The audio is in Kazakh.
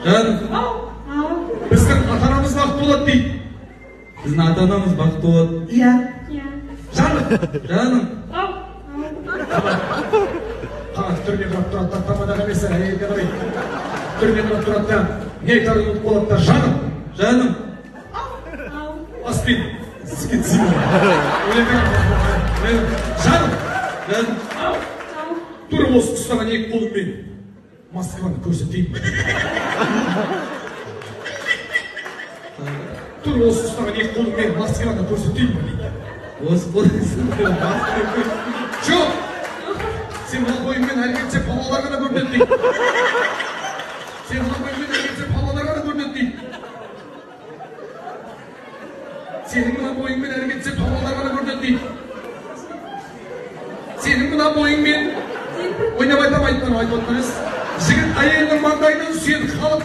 Жаным, Біздің ата-анамыз бақытты болады дейді. біздің ата-анамыз бақытты болады. Иә. Жаным, Жаным, қанат түріне қарап тұрады да, тамадағы емес, әйелге қарай. Түріне қарап тұрады да, не айтарын ұмытып қалады да, жаным, жаным, аспин, скидсин. Жаным, жаным, тура осы ұстаған екі қолыммен Москваны көрсетейін. Тура осы ұстаған екі қолыммен Москваны көрсетейін дейді. осы болсын. Жоқ! Сен мына бойыңмен әрекетсе балалар ғана көрінеді дейді. Сен мына бойыңмен әрекетсе балалар ғана көрінеді дейді. Сенің мына бойыңмен әрекетсе балалар ғана көрінеді дейді. Сенің мына бойыңмен ойнап айтамайтын айтып отырмыз. Жігіт әйелінің маңдайынан сүйеді, халық